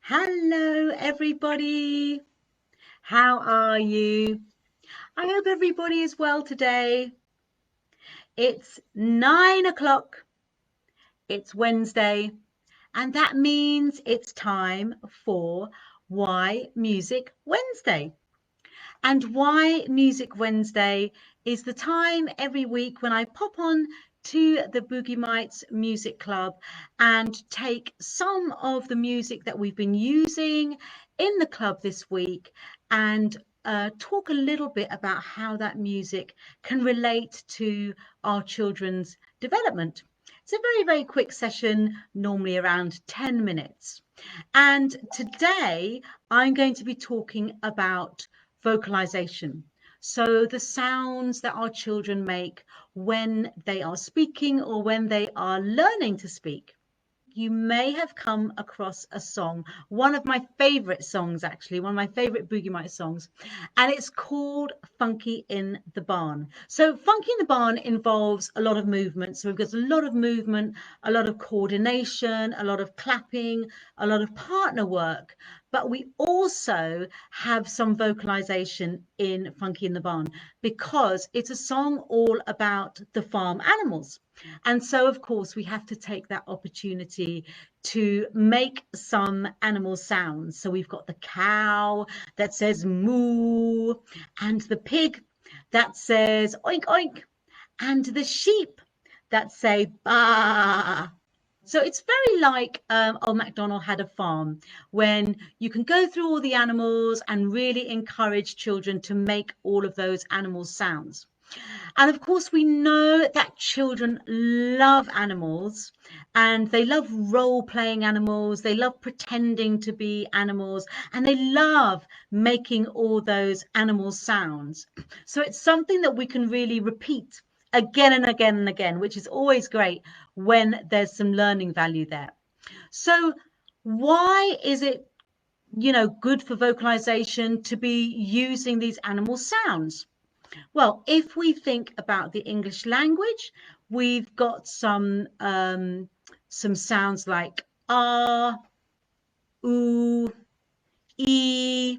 Hello, everybody. How are you? I hope everybody is well today. It's 9 o'clock. It's Wednesday, and that means it's time for Why Music Wednesday. And Why Music Wednesday is the time every week when I pop on to the Boogie Mites Music Club and take some of the music that we've been using in the club this week and talk a little bit about how that music can relate to our children's development. It's a very, very quick session, normally around 10 minutes. And today I'm going to be talking about vocalization. So the sounds that our children make when they are speaking or when they are learning to speak. You may have come across a song, one of my favorite songs, actually, one of my favorite Boogie Mite songs, and it's called Funky in the Barn. So Funky in the Barn involves a lot of movement. So we've got a lot of movement, a lot of coordination, a lot of clapping, a lot of partner work, but we also have some vocalization in Funky in the Barn because it's a song all about the farm animals. And so, of course, we have to take that opportunity to make some animal sounds. So we've got the cow that says moo, and the pig that says oink oink, and the sheep that say ba. So it's very like Old MacDonald Had a Farm, when you can go through all the animals and really encourage children to make all of those animal sounds. And of course, we know that children love animals and they love role playing animals. They love pretending to be animals and they love making all those animal sounds. So it's something that we can really repeat again and again and again, which is always great when there's some learning value there. So, why is it, good for vocalization to be using these animal sounds? Well, if we think about the English language, we've got some sounds like ah, oo, e,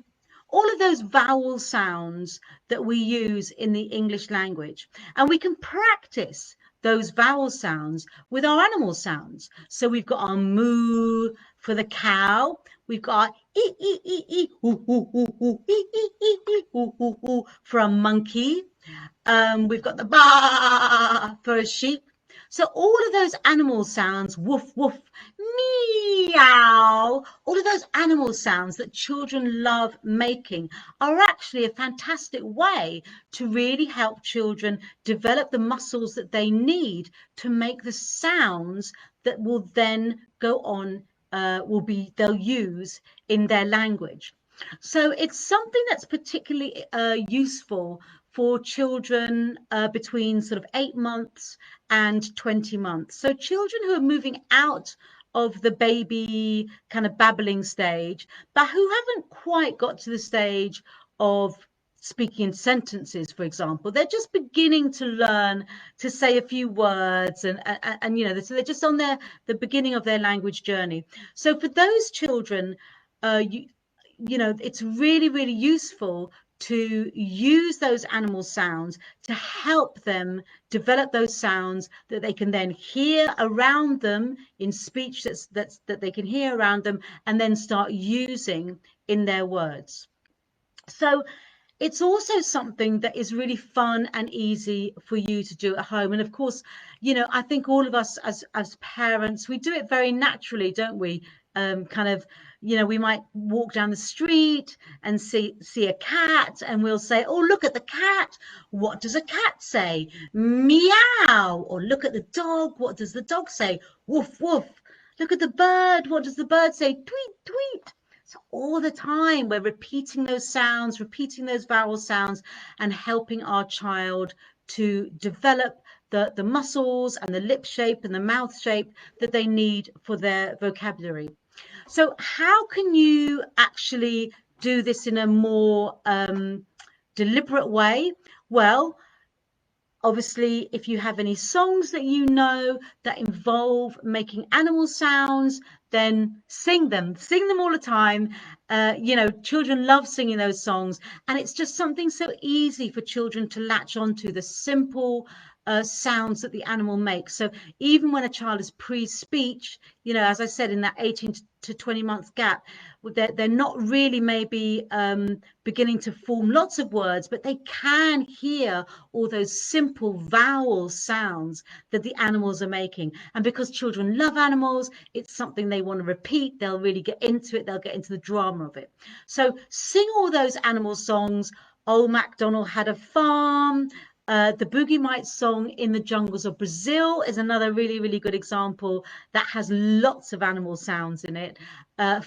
all of those vowel sounds that we use in the English language. And we can practice those vowel sounds with our animal sounds. So we've got our moo for the cow. We've got e e e e ooh, ooh, ooh, ooh, e e e e ooh, ooh, ooh, for a monkey. We've got the ba for a sheep. So all of those animal sounds, woof, woof, meow, all of those animal sounds that children love making are actually a fantastic way to really help children develop the muscles that they need to make the sounds that will then go on, they'll use in their language. So it's something that's particularly useful for children between sort of 8 months and 20 months. So children who are moving out of the baby kind of babbling stage, but who haven't quite got to the stage of speaking in sentences, for example, they're just beginning to learn to say a few words and so they're just on the beginning of their language journey. So for those children, it's really, really useful to use those animal sounds to help them develop those sounds that they can then hear around them in speech that they can hear around them and then start using in their words. So it's also something that is really fun and easy for you to do at home. And of course, I think all of us as parents, we do it very naturally, don't we? Kind of, we might walk down the street and see a cat and we'll say, oh, look at the cat. What does a cat say? Meow. Or look at the dog. What does the dog say? Woof, woof. Look at the bird. What does the bird say? Tweet, tweet. So all the time we're repeating those sounds, repeating those vowel sounds and helping our child to develop the muscles and the lip shape and the mouth shape that they need for their vocabulary. So how can you actually do this in a more deliberate way? Well, Obviously, if you have any songs that you know that involve making animal sounds, then sing them all the time. Children love singing those songs, and it's just something so easy for children to latch onto, the simple sounds that the animal makes. So even when a child is pre-speech, as I said, in that 18 to 20 month gap, they're not really maybe beginning to form lots of words, but they can hear all those simple vowel sounds that the animals are making. And because children love animals, it's something they want to repeat. They'll really get into it. They'll get into the drama of it. So sing all those animal songs. Old MacDonald had a farm. The Boogie song In the Jungles of Brazil is another really, really good example that has lots of animal sounds in it.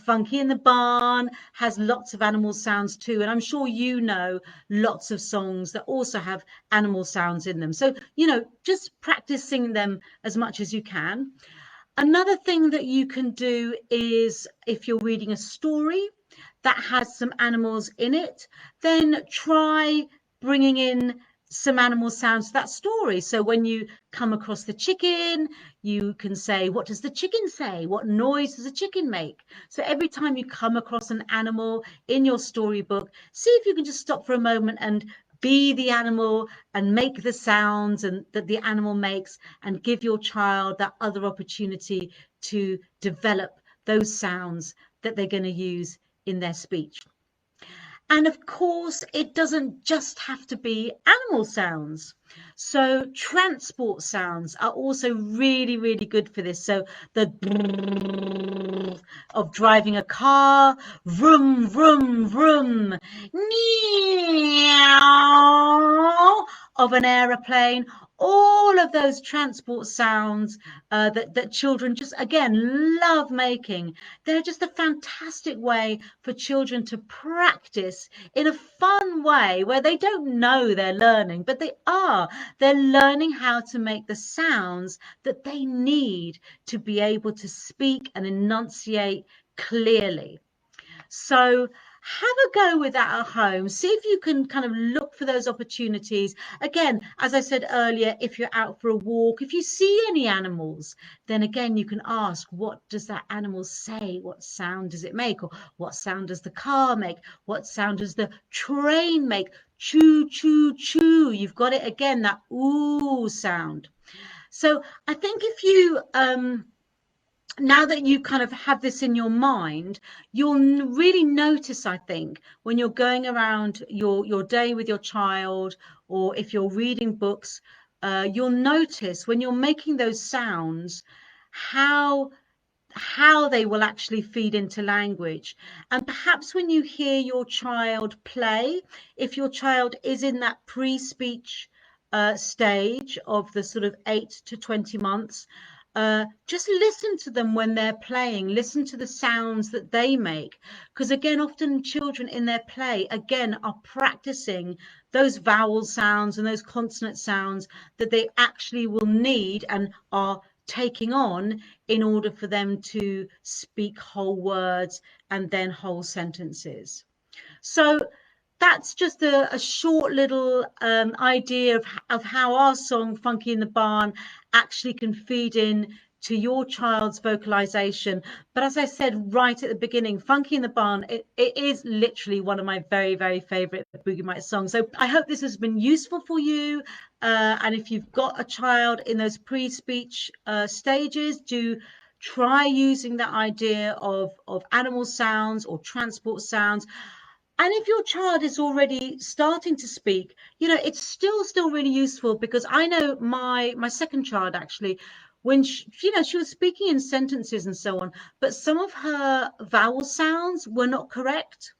Funky in the Barn has lots of animal sounds too. And I'm sure you know lots of songs that also have animal sounds in them. So, just practice singing them as much as you can. Another thing that you can do is, if you're reading a story that has some animals in it, then try bringing in some animal sounds to that story. So when you come across the chicken, you can say, what does the chicken say? What noise does a chicken make? So every time you come across an animal in your storybook, see if you can just stop for a moment and be the animal and make the sounds and that the animal makes, and give your child that other opportunity to develop those sounds that they're going to use in their speech. And of course, it doesn't just have to be animal sounds. So transport sounds are also really, really good for this. So the of driving a car, vroom, vroom, vroom, meow of an aeroplane, all of those transport sounds that children just, again, love making. They're just a fantastic way for children to practice in a fun way where they don't know they're learning, but they are. They're learning how to make the sounds that they need to be able to speak and enunciate clearly. So have a go with that at home. See if you can kind of look for those opportunities. Again, as I said earlier, if you're out for a walk, if you see any animals, then again, you can ask, what does that animal say? What sound does it make? Or what sound does the car make? What sound does the train make? Choo, choo, choo. You've got it again, that ooh sound. So I think if you now that you kind of have this in your mind, you'll really notice, I think, when you're going around your day with your child, or if you're reading books, you'll notice when you're making those sounds how they will actually feed into language. And perhaps when you hear your child play, if your child is in that pre-speech stage of the sort of 8 to 20 months, just listen to them when they're playing, listen to the sounds that they make. Because again, often children in their play, again, are practicing those vowel sounds and those consonant sounds that they actually will need and are taking on in order for them to speak whole words and then whole sentences. So that's just a short little idea of how our song Funky in the Barn actually can feed in to your child's vocalization. But as I said right at the beginning, Funky in the Barn, it is literally one of my very, very favorite Boogie songs. So I hope this has been useful for you. And if you've got a child in those pre-speech stages, do try using that idea of animal sounds or transport sounds. And if your child is already starting to speak, it's still really useful, because I know my second child, actually, when she was speaking in sentences and so on, but some of her vowel sounds were not correct.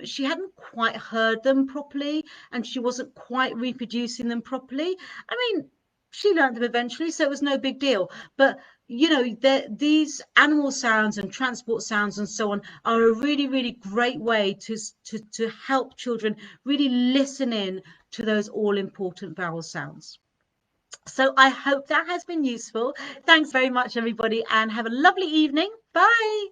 She hadn't quite heard them properly, and she wasn't quite reproducing them properly. I mean, she learned them eventually, so it was no big deal. But these animal sounds and transport sounds and so on are a really, really great way to help children really listen in to those all important vowel sounds. So I hope that has been useful. Thanks very much, everybody, and have a lovely evening. Bye.